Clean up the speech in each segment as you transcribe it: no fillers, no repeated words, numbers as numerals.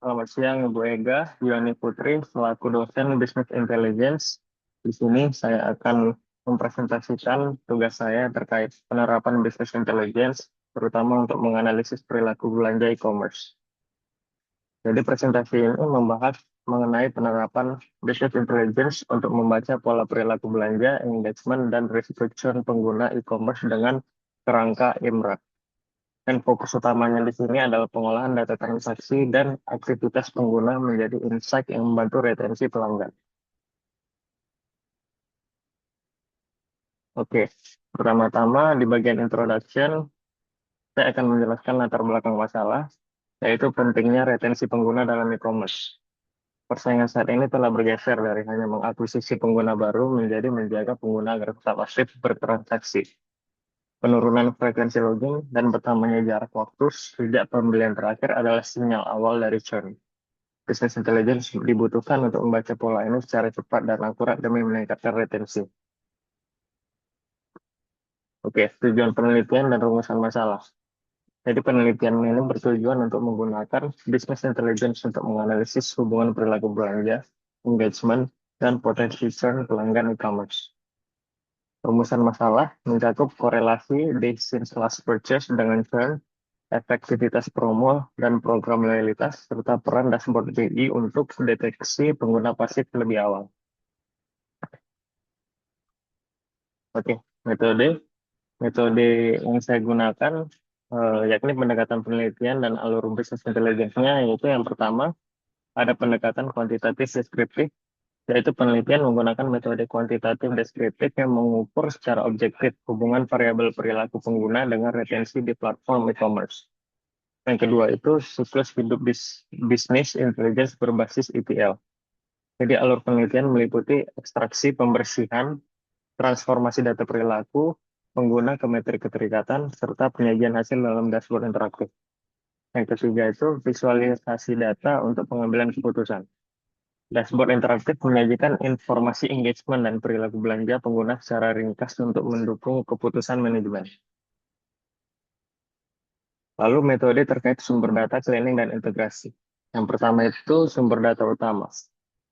Selamat siang, Ibu Ega, Yoni Putri, selaku dosen Business Intelligence. Di sini saya akan mempresentasikan tugas saya terkait penerapan Business Intelligence, terutama untuk menganalisis perilaku belanja e-commerce. Jadi presentasi ini membahas mengenai penerapan Business Intelligence untuk membaca pola perilaku belanja, engagement, dan restriction pengguna e-commerce dengan kerangka IMRA. Dan fokus utamanya di sini adalah pengolahan data transaksi dan aktivitas pengguna menjadi insight yang membantu retensi pelanggan. Oke, pertama-tama di bagian introduction, saya akan menjelaskan latar belakang masalah, yaitu pentingnya retensi pengguna dalam e-commerce. Persaingan saat ini telah bergeser dari hanya mengakuisisi pengguna baru menjadi menjaga pengguna agar tetap aktif bertransaksi. Penurunan frekuensi login dan bertambahnya jarak waktu sejak pembelian terakhir adalah sinyal awal dari churn. Business intelligence dibutuhkan untuk membaca pola ini secara cepat dan akurat demi meningkatkan retensi. Oke, tujuan penelitian dan rumusan masalah. Jadi penelitian ini bertujuan untuk menggunakan business intelligence untuk menganalisis hubungan perilaku belanja, engagement, dan potensi churn pelanggan e-commerce. Rumusan masalah mencakup korelasi days since last purchase dengan churn, efektivitas promo, dan program loyalitas, serta peran dashboard BI untuk deteksi pengguna pasif lebih awal. Oke, metode metode yang saya gunakan yakni pendekatan penelitian dan alur bisnis intelligence-nya, yaitu yang pertama ada pendekatan kuantitatif deskriptif, yaitu penelitian menggunakan metode kuantitatif deskriptif yang mengukur secara objektif hubungan variabel perilaku pengguna dengan retensi di platform e-commerce. Yang kedua itu siklus hidup bisnis intelligence berbasis ETL. Jadi alur penelitian meliputi ekstraksi pembersihan, transformasi data perilaku, pengguna ke metrik keterikatan, serta penyajian hasil dalam dashboard interaktif. Yang ketiga itu visualisasi data untuk pengambilan keputusan. Dashboard interaktif menyajikan informasi engagement dan perilaku belanja pengguna secara ringkas untuk mendukung keputusan manajemen. Lalu metode terkait sumber data, cleaning, dan integrasi. Yang pertama itu sumber data utama.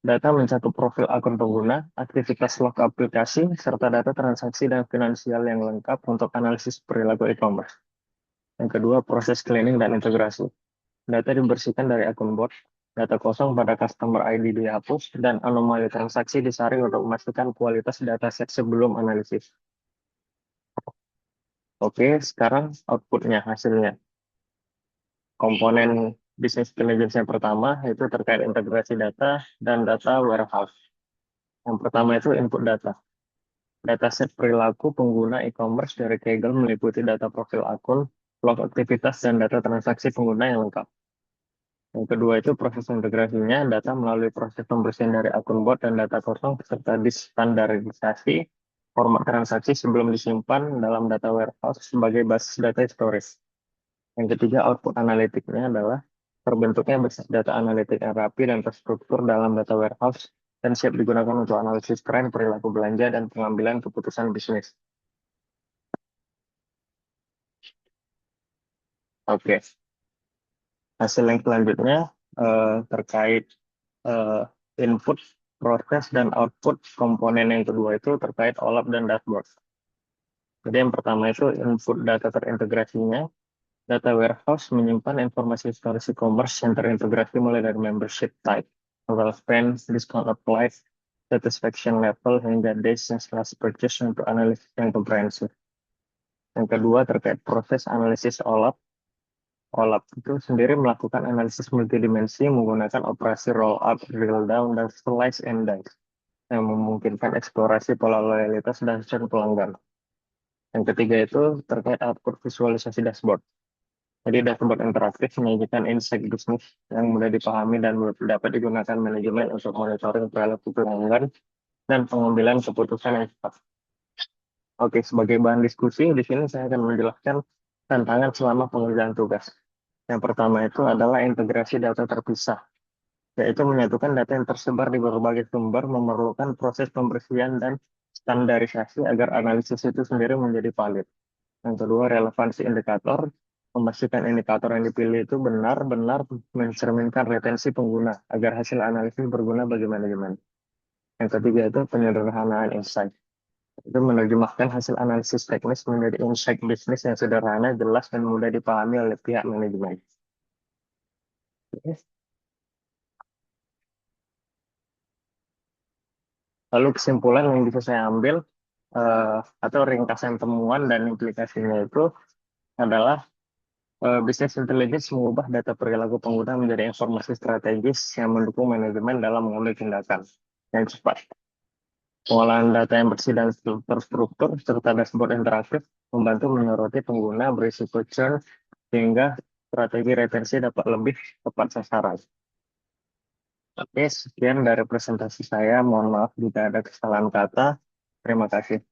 Data mencakup profil akun pengguna, aktivitas log aplikasi, serta data transaksi dan finansial yang lengkap untuk analisis perilaku e-commerce. Yang kedua, proses cleaning dan integrasi. Data dibersihkan dari akun bot, data kosong pada customer ID dihapus, dan anomali transaksi disaring untuk memastikan kualitas dataset sebelum analisis. Oke, sekarang outputnya, hasilnya. Komponen bisnis intelligence yang pertama itu terkait integrasi data dan data warehouse. Yang pertama itu input data. Dataset perilaku pengguna e-commerce dari Kaggle meliputi data profil akun, log aktivitas, dan data transaksi pengguna yang lengkap. Yang kedua itu proses integrasinya, data melalui proses pembersihan dari akun bot dan data kosong serta distandarisasi format transaksi sebelum disimpan dalam data warehouse sebagai basis data storage. Yang ketiga, output analitiknya adalah terbentuknya basis data analitik yang rapi dan terstruktur dalam data warehouse dan siap digunakan untuk analisis tren perilaku belanja dan pengambilan keputusan bisnis. Oke, hasil yang selanjutnya terkait eh, input, proses, dan output komponen yang kedua itu terkait OLAP dan dashboard. Jadi yang pertama itu input data terintegrasinya. Data warehouse menyimpan informasi historis e-commerce yang terintegrasi mulai dari membership type, total spend, discount applied, satisfaction level, hingga days yang setelah purchase untuk analisis yang komprehensif. Yang kedua terkait proses analisis OLAP. OLAP itu sendiri melakukan analisis multidimensi menggunakan operasi roll up, drill down, dan slice and dice yang memungkinkan eksplorasi pola loyalitas dan churn pelanggan. Yang ketiga itu terkait output visualisasi dashboard. Jadi dashboard interaktif menyajikan insight bisnis yang mudah dipahami dan dapat digunakan manajemen untuk monitoring perilaku pelanggan dan pengambilan keputusan yang cepat. Oke, sebagai bahan diskusi, di sini saya akan menjelaskan tantangan selama pengerjaan tugas. Yang pertama itu adalah integrasi data terpisah, yaitu menyatukan data yang tersebar di berbagai sumber memerlukan proses pembersihan dan standarisasi agar analisis itu sendiri menjadi valid. Yang kedua, relevansi indikator. Memastikan indikator yang dipilih itu benar-benar mencerminkan retensi pengguna agar hasil analisis berguna bagi manajemen. Yang ketiga itu penyederhanaan insight. Itu menerjemahkan hasil analisis teknis menjadi insight bisnis yang sederhana, jelas, dan mudah dipahami oleh pihak manajemen. Lalu kesimpulan yang bisa saya ambil atau ringkasan temuan dan implikasinya itu adalah business intelligence mengubah data perilaku pengguna menjadi informasi strategis yang mendukung manajemen dalam mengambil tindakan yang cepat. Pengolahan data yang bersih dan terstruktur serta dashboard interaktif membantu menyoroti pengguna berisiko churn sehingga strategi retensi dapat lebih tepat sasaran. Oke, sekian dari presentasi saya. Mohon maaf jika ada kesalahan kata. Terima kasih.